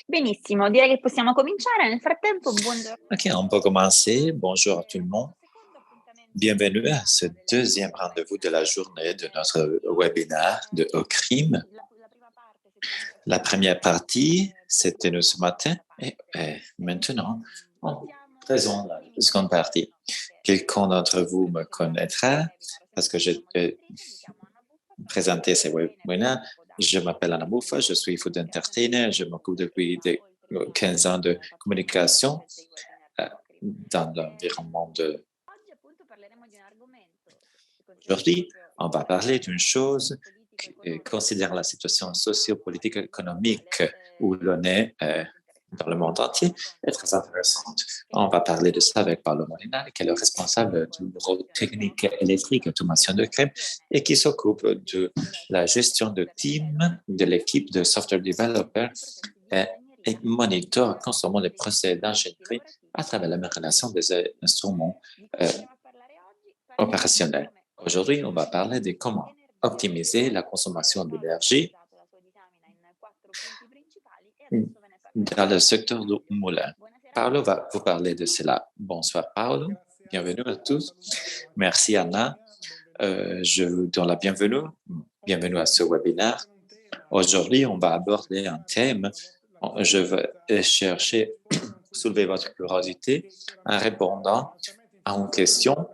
Benissimo, direi che possiamo cominciare. Nel frattempo, buongiorno a OK, tutti. on peut commencer. Bonjour à tout le monde. Questo secondo appuntamento Bienvenue à ce deuxième con rendez-vous de la journée de notre webinaire de OCRIM. la prima parte settimanale La scorsa première partie, c'était nous ce matin et e maintenant, on partiamo présente la quindi con seconde partie. Quelqu'un d'entre vous me connaîtra parce que j'ai mi chiamo Anna Buffa, sono food présenté ces entertainer e mi webinaires. occupo da Je m'appelle Anna Boufa, je suis food entertainer, je m'occupe depuis 15 ans de communication diversi webinar euh, con Ocrim. dans l'environnement de. Oggi appunto parleremo di un argomento che considero Aujourd'hui, proprio on va parler d'une chose qui considère la situation socio-politique et économique où l'on est dans le monde entier est très intéressante. On va parler de ça avec Paolo Molinari, qui est le responsable du bureau technique électrique et automation de crème et qui s'occupe de la gestion de team de l'équipe de software developer et, et monitor constamment les procès d'ingénierie à travers la relation des instruments euh, opérationnels. Aujourd'hui, on va parler de comment optimiser la consommation d'énergie dans le secteur du moulin. Paolo va vous parler de cela. Bonsoir Paolo, bienvenue à tous. Merci Anna. Je vous donne la bienvenue. Bienvenue à ce webinaire. Aujourd'hui, on va aborder un thème. Je vais chercher, soulever votre curiosité en répondant à une question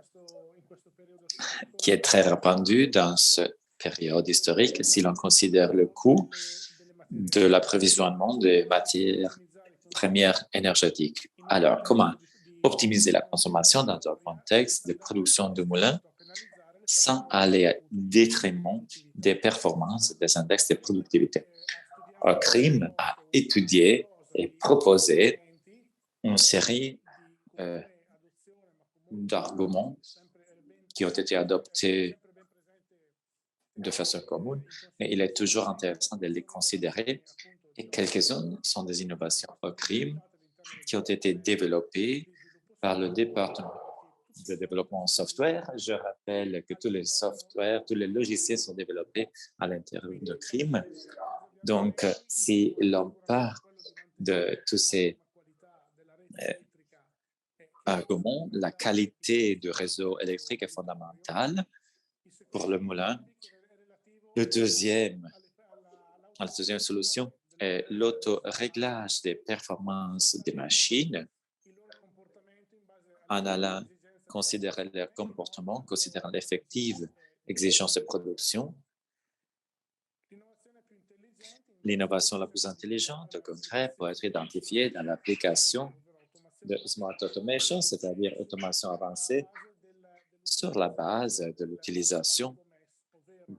qui est très répandue dans cette période historique si l'on considère le coût de l'approvisionnement des matières premières énergétiques. Alors, comment optimiser la consommation dans un contexte de production de moulins sans aller au détriment des performances des index de productivité? CRIM a étudié et proposé une série d'arguments qui ont été adoptés de façon commune, mais il est toujours intéressant de les considérer. Et quelques-unes sont des innovations au crime qui ont été développées par le département de développement software. Je rappelle que tous les softwares, tous les logiciels sont développés à l'intérieur de crime. Donc, si l'on part de tous ces arguments, la qualité du réseau électrique est fondamentale pour le moulin. La deuxième solution est l'autoréglage des performances des machines en allant considérer leur comportement, considérant l'effective exigence de production. L'innovation la plus intelligente, au contraire, peut être identifiée dans l'application de Smart Automation, c'est-à-dire automation avancée, sur la base de l'utilisation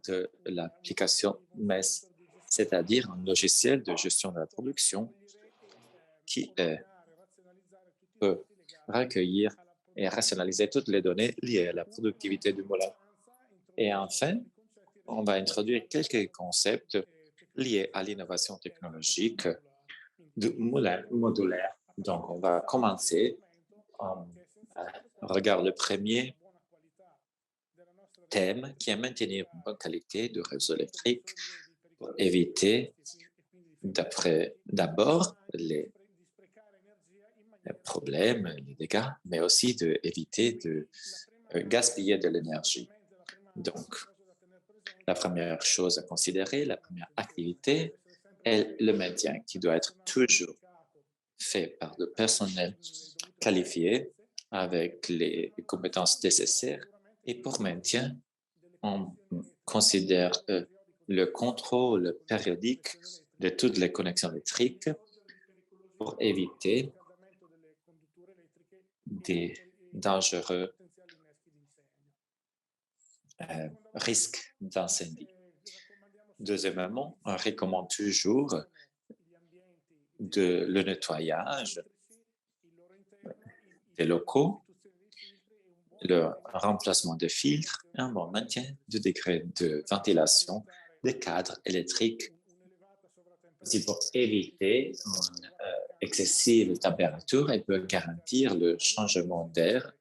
de l'application MES, c'est-à-dire un logiciel de gestion de la production qui peut recueillir et rationaliser toutes les données liées à la productivité du moulin. Et enfin, on va introduire quelques concepts liés à l'innovation technologique du moulin modulaire. Donc, on va commencer en regardant le premier thème qui est maintenir une bonne qualité du réseau électrique pour éviter d'abord les problèmes, les dégâts, mais aussi d'éviter de gaspiller de l'énergie. Donc, la première chose à considérer, la première activité est le maintien qui doit être toujours fait par le personnel qualifié avec les compétences nécessaires. Et pour maintien, on considère le contrôle périodique de toutes les connexions électriques pour éviter des dangereux risques d'incendie. Deuxièmement, on recommande toujours le nettoyage des locaux, le remplacement des filtres et un bon maintien du degré de ventilation des cadres électriques. C'est pour éviter une excessive température et peut garantir le changement d'air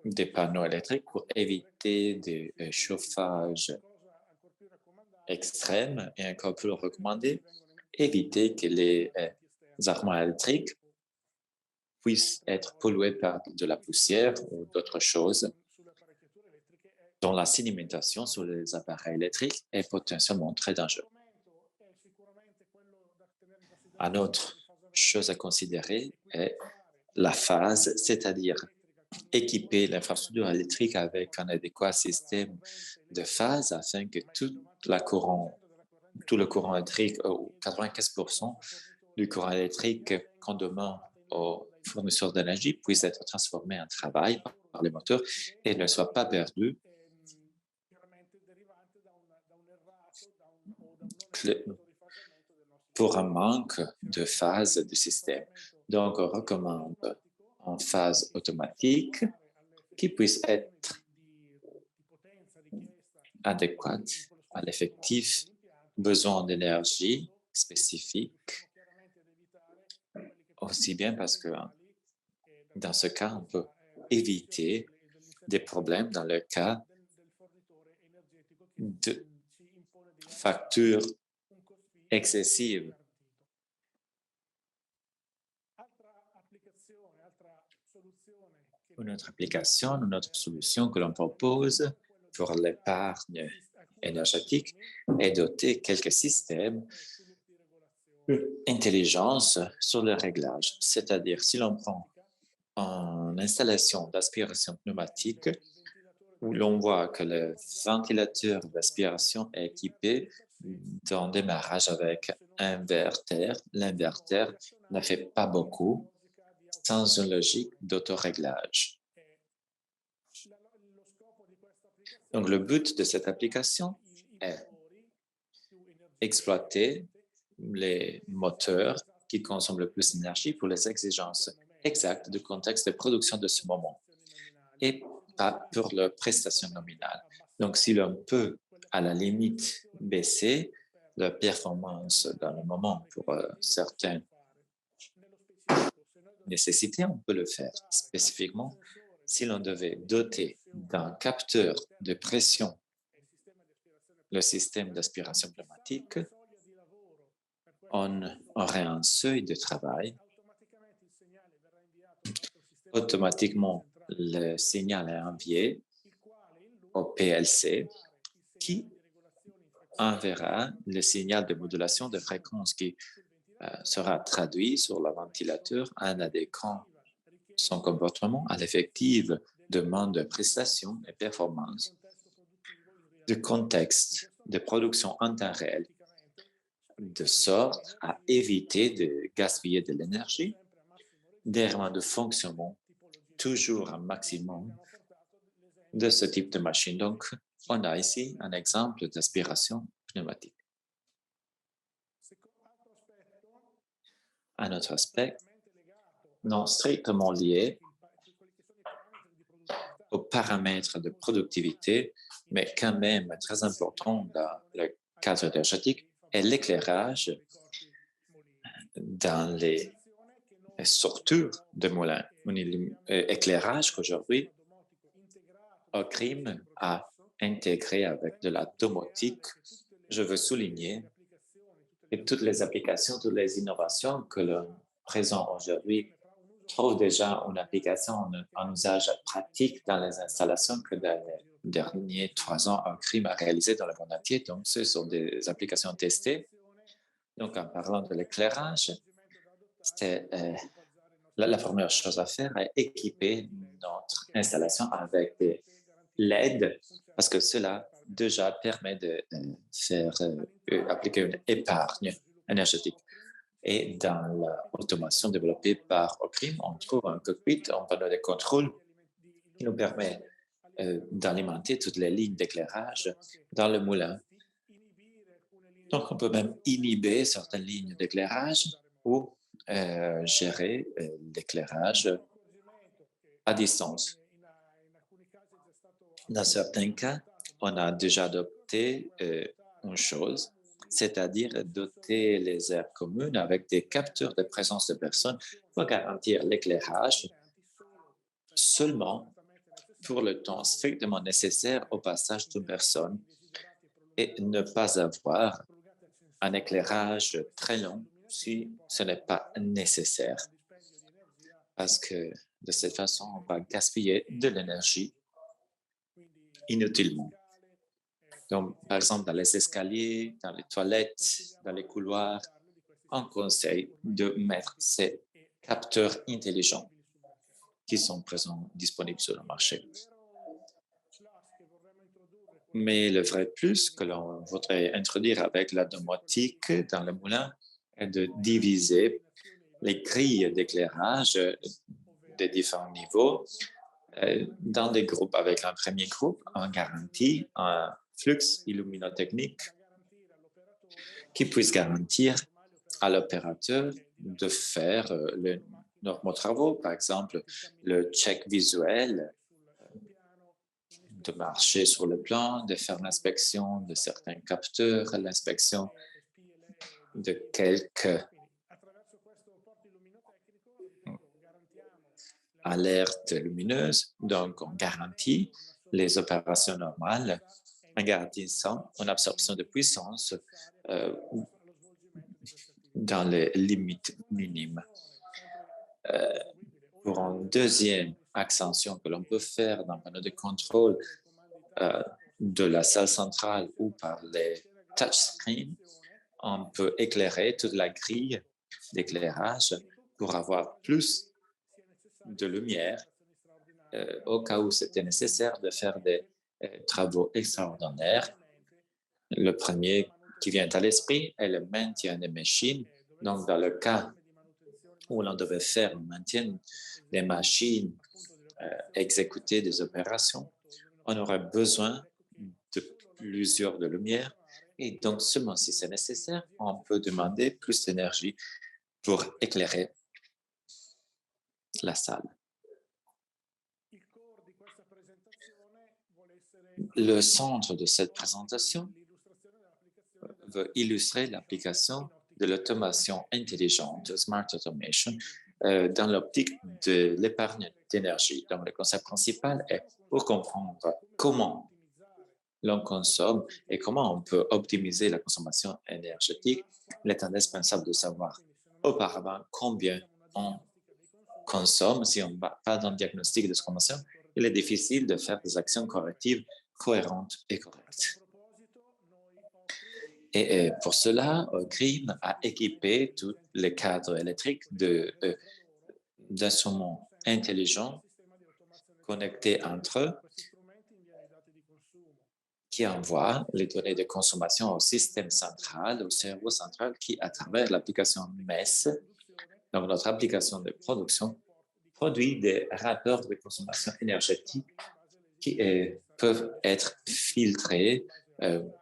des panneaux électriques pour éviter des chauffages extrêmes et encore plus recommandé, éviter que les armoires électriques puissent être polluées par de la poussière ou d'autres choses dont la sédimentation sur les appareils électriques est potentiellement très dangereuse. Une autre chose à considérer est la phase, c'est-à-dire équiper l'infrastructure électrique avec un adéquat système de phase afin que tout le courant électrique, ou 95% du courant électrique qu'on demande aux fournisseurs d'énergie puisse être transformé en travail par les moteurs et ne soit pas perdu pour un manque de phase du système. Donc, on recommande une phase automatique qui puisse être adéquate à l'effectif besoin d'énergie spécifique, aussi bien parce que dans ce cas, on peut éviter des problèmes dans le cas de factures excessives. Une autre application, une autre solution que l'on propose pour l'épargne énergétique est doter quelques systèmes d'intelligence sur le réglage. C'est-à-dire, si l'on prend une installation d'aspiration pneumatique où l'on voit que le ventilateur d'aspiration est équipé d'un démarrage avec inverter, l'inverter ne fait pas beaucoup sans une logique d'autoréglage. Donc, le but de cette application est exploiter les moteurs qui consomment le plus d'énergie pour les exigences exactes du contexte de production de ce moment et pas pour leur prestation nominale. Donc, si l'on peut, à la limite, baisser la performance dans le moment pour certaines nécessités, on peut le faire. Spécifiquement, si l'on devait doter d'un capteur de pression le système d'aspiration pneumatique, on aurait un seuil de travail. Automatiquement, le signal est envoyé au PLC qui enverra le signal de modulation de fréquence qui sera traduit sur le ventilateur en adéquant son comportement à l'effective demande de prestations et performance du contexte de production en temps réel, de sorte à éviter de gaspiller de l'énergie, des modes de fonctionnement toujours un maximum de ce type de machine. Donc, on a ici un exemple d'aspiration pneumatique. Un autre aspect, non strictement lié aux paramètres de productivité, mais quand même très important dans le cadre énergétique, est l'éclairage dans les structures de moulins. Un éclairage qu'aujourd'hui, Ocrim a intégré avec de la domotique. Je veux souligner que toutes les applications, toutes les innovations que l'on présente aujourd'hui trouvent déjà une application, un usage pratique dans les installations que dans les derniers 3 ans, Ocrim a réalisé dans le monde entier. Donc, ce sont des applications testées. Donc, en parlant de l'éclairage, c'était la première chose à faire est équiper notre installation avec des LED parce que cela déjà permet de faire appliquer une épargne énergétique. Et dans l'automation développée par Ocrim, on trouve un cockpit, un panneau de contrôle qui nous permet d'alimenter toutes les lignes d'éclairage dans le moulin. Donc, on peut même inhiber certaines lignes d'éclairage ou gérer l'éclairage à distance. Dans certains cas, on a déjà adopté une chose, c'est-à-dire doter les aires communes avec des capteurs de présence de personnes pour garantir l'éclairage seulement pour le temps strictement nécessaire au passage d'une personne et ne pas avoir un éclairage très long si ce n'est pas nécessaire, parce que de cette façon, on va gaspiller de l'énergie inutilement. Donc, par exemple, dans les escaliers, dans les toilettes, dans les couloirs, on conseille de mettre ces capteurs intelligents qui sont présents, disponibles sur le marché. Mais le vrai plus que l'on voudrait introduire avec la domotique dans le moulin est de diviser les grilles d'éclairage des différents niveaux dans des groupes. Avec un premier groupe, on garantit un flux illuminotechnique qui puisse garantir à l'opérateur de faire les normaux travaux, par exemple le check visuel, de marcher sur le plan, de faire l'inspection de certains capteurs, l'inspection de quelques alertes lumineuses. Donc, on garantit les opérations normales en garantissant une absorption de puissance dans les limites minimes. Pour une deuxième extension que l'on peut faire dans le panneau de contrôle de la salle centrale ou par les touchscreens, on peut éclairer toute la grille d'éclairage pour avoir plus de lumière au cas où c'était nécessaire de faire des travaux extraordinaires. Le premier qui vient à l'esprit est le maintien des machines. Donc, dans le cas où l'on devait faire le maintien des machines, exécuter des opérations, on aurait besoin de plusieurs de lumière. Et donc, seulement si c'est nécessaire, on peut demander plus d'énergie pour éclairer la salle. Le centre de cette présentation veut illustrer l'application de l'automation intelligente, Smart Automation, dans l'optique de l'épargne d'énergie. Donc, le concept principal est pour comprendre comment l'on consomme et comment on peut optimiser la consommation énergétique. Il est indispensable de savoir auparavant combien on consomme. Si on ne va pas dans le diagnostic de consommation, il est difficile de faire des actions correctives cohérentes et correctes. Et pour cela, Green a équipé tous les cadres électriques d'instruments intelligents connectés entre eux qui envoient les données de consommation au système central, au cerveau central qui, à travers l'application MES, donc notre application de production, produit des rapports de consommation énergétique qui peuvent être filtrés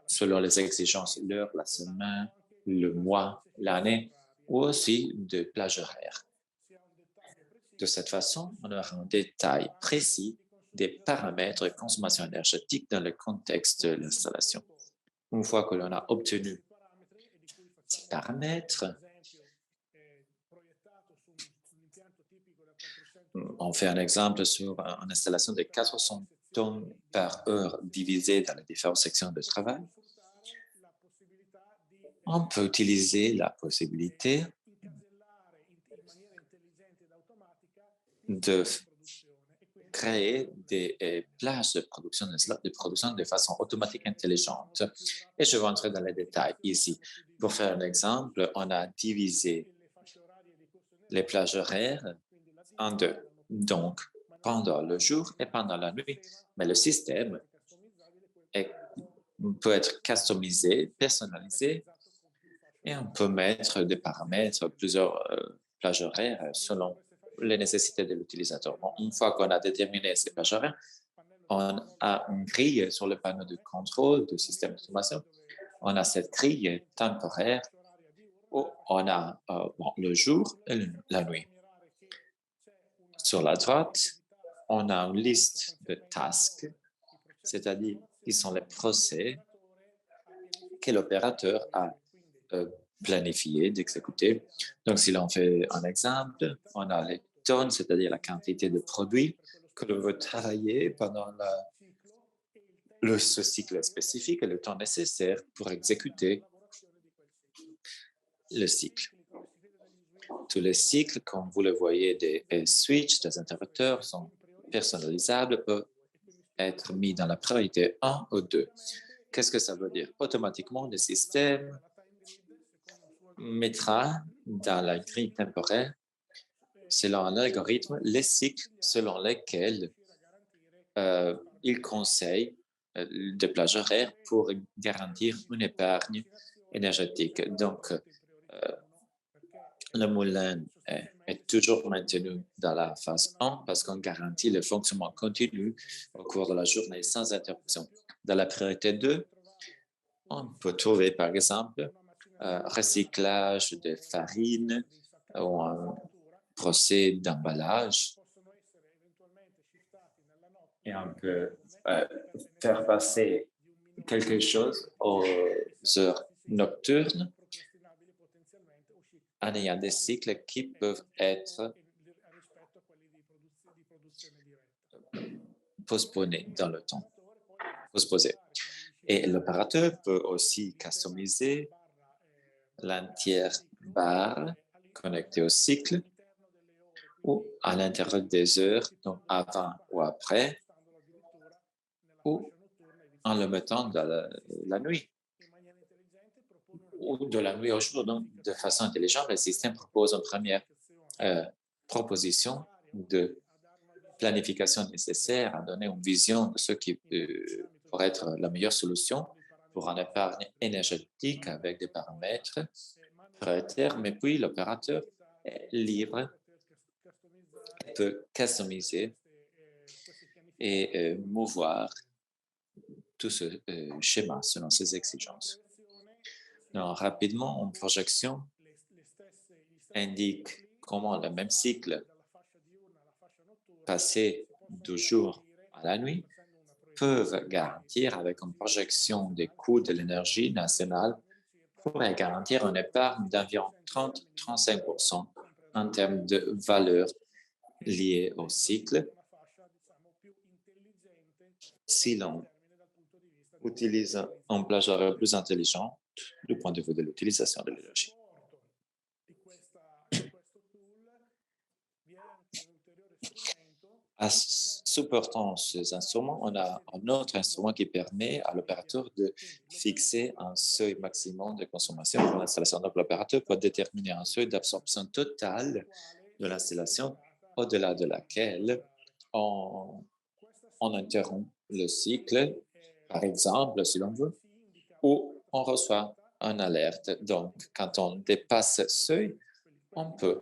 selon les exigences, l'heure, la semaine, le mois, l'année, ou aussi de plage horaire. De cette façon, on aura un détail précis des paramètres de consommation énergétique dans le contexte de l'installation. Une fois que l'on a obtenu ces paramètres, on fait un exemple sur une installation de 400 tonnes par heure divisée dans les différentes sections de travail. On peut utiliser la possibilité de créer des plages de production de façon automatique intelligente. Et je vais entrer dans les détails ici. Pour faire un exemple, on a divisé les plages horaires en deux. Donc, pendant le jour et pendant la nuit. Mais le système peut être customisé, personnalisé, et on peut mettre des paramètres, plusieurs plages horaires selon les nécessités de l'utilisateur. Bon, une fois qu'on a déterminé ces plages horaires, on a une grille sur le panneau de contrôle du système d'automation. On a cette grille temporaire où on a le jour et la nuit. Sur la droite, on a une liste de tasks, c'est-à-dire qui sont les procès que l'opérateur a planifié d'exécuter. Donc, si l'on fait un exemple, on a les tonnes, c'est-à-dire la quantité de produits que l'on veut travailler pendant ce cycle spécifique et le temps nécessaire pour exécuter le cycle. Tous les cycles, comme vous le voyez, des switches, des interrupteurs sont personnalisables, peuvent être mis dans la priorité 1 ou 2. Qu'est-ce que ça veut dire? Automatiquement, le système mettra dans la grille temporelle, selon un algorithme, les cycles selon lesquels il conseille des plages horaires pour garantir une épargne énergétique. Donc, le moulin est toujours maintenu dans la phase 1 parce qu'on garantit le fonctionnement continu au cours de la journée sans interruption. Dans la priorité 2, on peut trouver, par exemple, recyclage de farine ou un procès d'emballage. Et on peut faire passer quelque chose aux heures nocturnes en ayant des cycles qui peuvent être postponés dans le temps, postposés. Et l'opérateur peut aussi customiser l'entière barre connectée au cycle ou à l'intérieur des heures, donc avant ou après, ou en le mettant dans la nuit ou de la nuit au jour. Donc, de façon intelligente, le système propose une première proposition de planification nécessaire à donner une vision de ce qui pourrait être la meilleure solution pour une épargne énergétique avec des paramètres prioritaires, mais puis l'opérateur est libre, peut customiser et mouvoir tout ce schéma selon ses exigences. Donc, rapidement, une projection indique comment le même cycle passé du jour à la nuit peuvent garantir, avec une projection des coûts de l'énergie nationale, pourrait garantir une épargne d'environ 30-35% en termes de valeur liée au cycle si l'on utilise un plage horaire plus intelligent du point de vue de l'utilisation de l'énergie. En supportant ces instruments, on a un autre instrument qui permet à l'opérateur de fixer un seuil maximum de consommation pour l'installation. Donc, l'opérateur peut déterminer un seuil d'absorption totale de l'installation au-delà de laquelle on interrompt le cycle, par exemple, si l'on veut, ou on reçoit une alerte. Donc, quand on dépasse ce seuil, on peut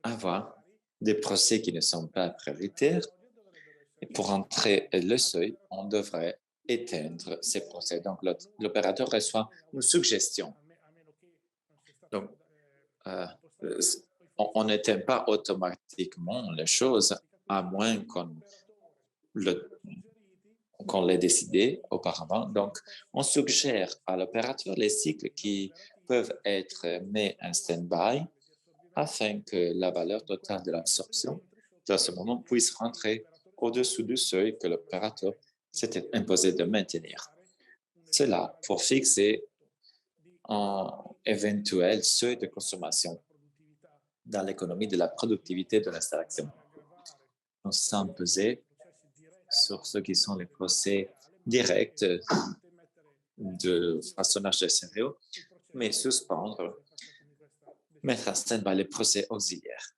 avoir des procès qui ne sont pas prioritaires. Et pour entrer le seuil, on devrait éteindre ces procès. Donc, l'opérateur reçoit une suggestion. Donc, on n'éteint pas automatiquement les choses, à moins qu'on l'ait décidé auparavant. Donc, on suggère à l'opérateur les cycles qui peuvent être mis en stand-by afin que la valeur totale de l'absorption, à ce moment, puisse rentrer au-dessous du seuil que l'opérateur s'était imposé de maintenir. Cela pour fixer un éventuel seuil de consommation dans l'économie de la productivité de l'installation. On s'en pesait sur ce qui sont les procès directs de façonnage de céréaux, mais suspendre, mettre en stand-by les procès auxiliaires.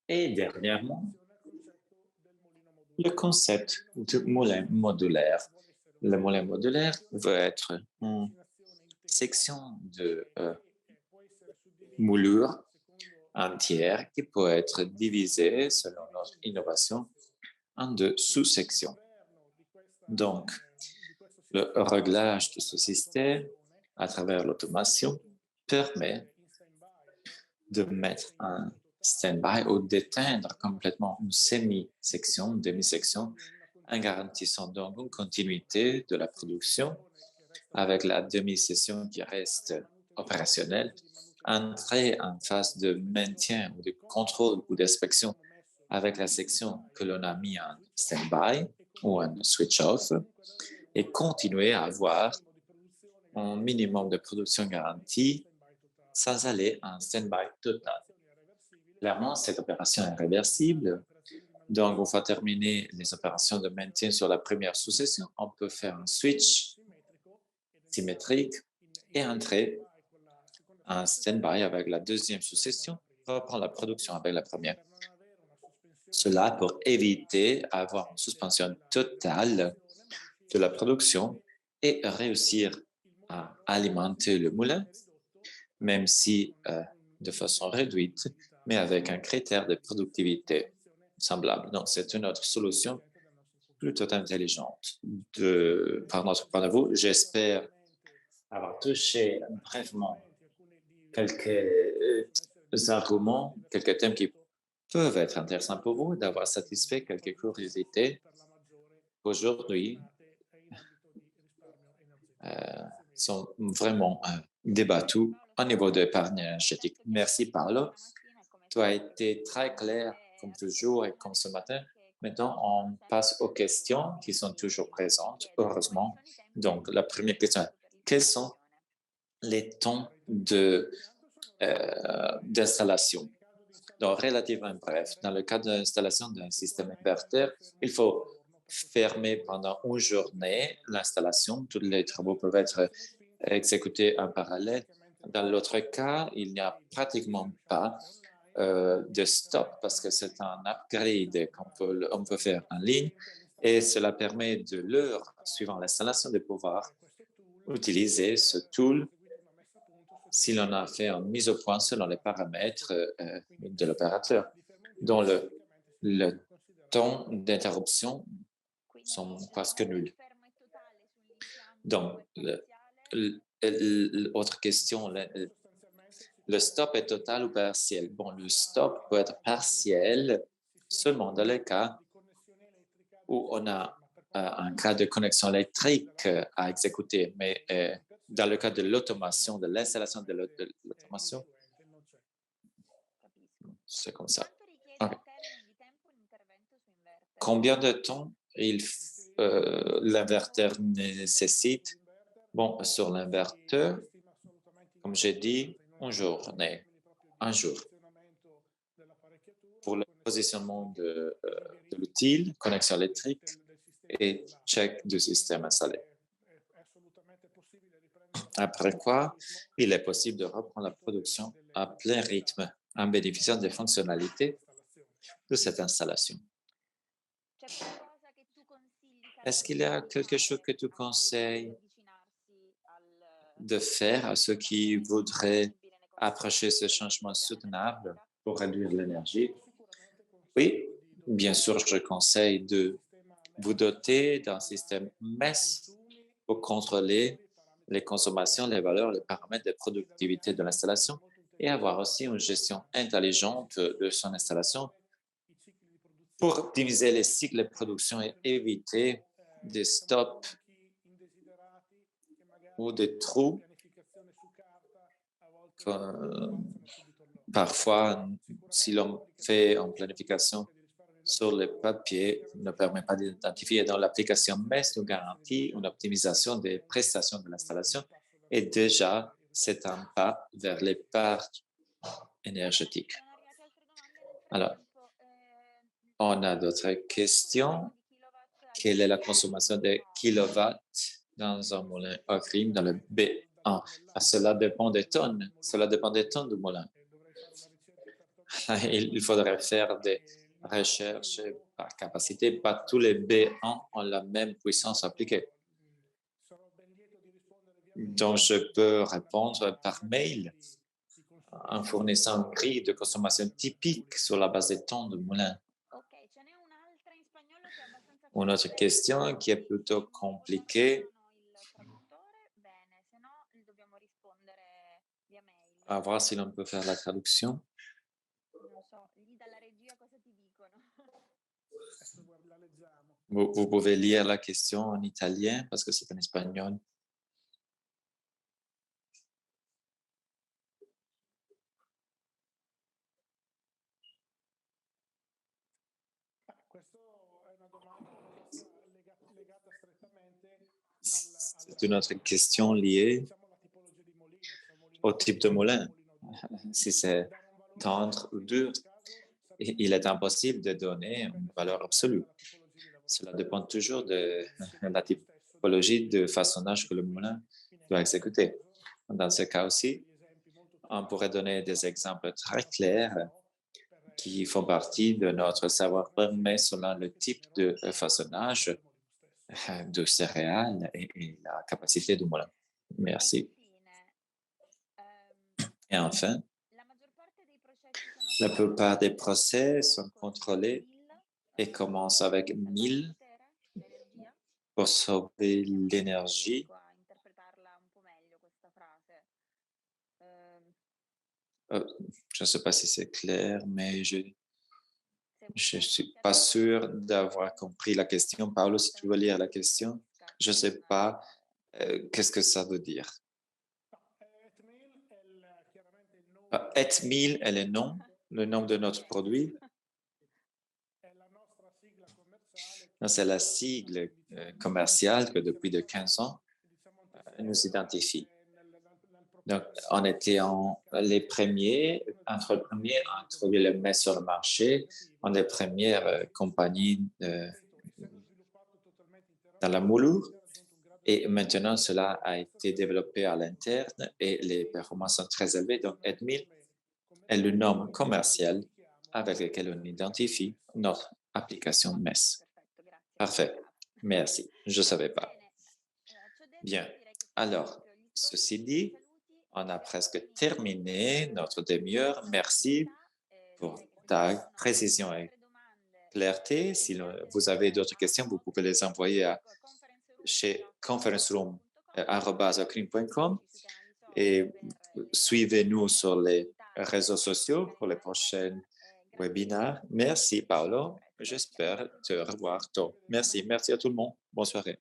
Et dernièrement, le concept de moulin modulaire. Le moulin modulaire veut être une section de moulure entière qui peut être divisée, selon notre innovation, en deux sous-sections. Donc, le réglage de ce système à travers l'automation permet de mettre en stand-by ou d'éteindre complètement une semi-section, une demi-section, en garantissant donc une continuité de la production avec la demi-section qui reste opérationnelle, entrer en phase de maintien ou de contrôle ou d'inspection avec la section que l'on a mis en stand-by ou en switch-off et continuer à avoir un minimum de production garantie sans aller en stand-by total. Clairement, cette opération est réversible. Donc, une fois terminé les opérations de maintien sur la première succession, on peut faire un switch symétrique et entrer en stand-by avec la deuxième succession, reprendre la production avec la première. Cela pour éviter d'avoir une suspension totale de la production et réussir à alimenter le moulin, même si de façon réduite, mais avec un critère de productivité semblable. Donc, c'est une autre solution plutôt intelligente par notre point de vue. J'espère avoir touché brièvement quelques arguments, quelques thèmes qui peuvent être intéressants pour vous, d'avoir satisfait quelques curiosités. Aujourd'hui, sont vraiment débattus au niveau de l'épargne énergétique. Merci, Paolo. Tu as été très clair, comme toujours et comme ce matin. Maintenant, on passe aux questions qui sont toujours présentes, heureusement. Donc, la première question, quels sont les temps d'installation? Donc, relativement bref, dans le cas de l'installation d'un système inverteur, il faut fermer pendant une journée l'installation. Tous les travaux peuvent être exécutés en parallèle. Dans l'autre cas, il n'y a pratiquement pas de stop parce que c'est un upgrade qu'on peut faire en ligne et cela permet de l'heure suivant l'installation de pouvoir utiliser ce tool si l'on a fait une mise au point selon les paramètres de l'opérateur, dont le temps d'interruption sont presque nuls. Donc, l'autre question, le stop est total ou partiel? Bon, le stop peut être partiel seulement dans le cas où on a un cas de connexion électrique à exécuter, mais dans le cas de l'automation, de l'installation de l'automation, c'est comme ça. Okay. Combien de temps l'inverteur nécessite? Bon, sur l'inverteur, comme j'ai dit, une journée, un jour. Pour le positionnement de l'outil, connexion électrique et check du système installé. Après quoi, il est possible de reprendre la production à plein rythme en bénéficiant des fonctionnalités de cette installation. Est-ce qu'il y a quelque chose que tu conseilles de faire à ceux qui voudraient approcher ce changement soutenable pour réduire l'énergie? Oui, bien sûr, je conseille de vous doter d'un système MES pour contrôler les consommations, les valeurs, les paramètres de productivité de l'installation et avoir aussi une gestion intelligente de son installation pour optimiser les cycles de production et éviter des stops ou des trous. Parfois, si l'on fait en planification sur le papier, ne permet pas d'identifier. Dans l'application MES nous garantit une optimisation des prestations de l'installation et déjà, c'est un pas vers l'épargne énergétique. Alors, on a d'autres questions. Quelle est la consommation de kilowatts dans un moulin Ocrim dans le B1? Cela dépend des tonnes. Cela dépend des tonnes du moulin. Il faudrait faire des recherches par capacité. Pas tous les B1 ont la même puissance appliquée. Donc, je peux répondre par mail en fournissant une grille de consommation typique sur la base des temps du moulin. Une autre question qui est plutôt compliquée. À voir si l'on peut faire la traduction. Vous pouvez lire la question en italien parce que c'est en espagnol. C'est une autre question liée au type de moulin. Si c'est tendre ou dur, il est impossible de donner une valeur absolue. Cela dépend toujours de la typologie de façonnage que le moulin doit exécuter. Dans ce cas aussi, on pourrait donner des exemples très clairs qui font partie de notre savoir-faire, mais selon le type de façonnage de céréales et la capacité du moulin. Merci. Et enfin, la plupart des procès sont contrôlés et commencent avec 1000 pour sauver l'énergie. Je ne sais pas si c'est clair, mais je ne suis pas sûr d'avoir compris la question. Paolo, si tu veux lire la question, je ne sais pas qu'est-ce que ça veut dire. Et1000 est le nom de notre produit. C'est la sigle commerciale que depuis de 15 ans nous identifie. Donc, on était les premiers, entre les premiers à introduire le mets sur le marché, on est les premières compagnies dans la moulure. Et maintenant, cela a été développé à l'interne et les performances sont très élevées. Donc, Et1000 est le nom commercial avec lequel on identifie notre application MES. Parfait. Merci. Je ne savais pas. Bien. Alors, ceci dit, on a presque terminé notre demi-heure. Merci pour ta précision et clarté. Si vous avez d'autres questions, vous pouvez les envoyer chez conferenceroom@ocrim.com et suivez-nous sur les réseaux sociaux pour les prochains webinaires. Merci, Paolo. J'espère te revoir tôt. Merci. Merci à tout le monde. Bonne soirée.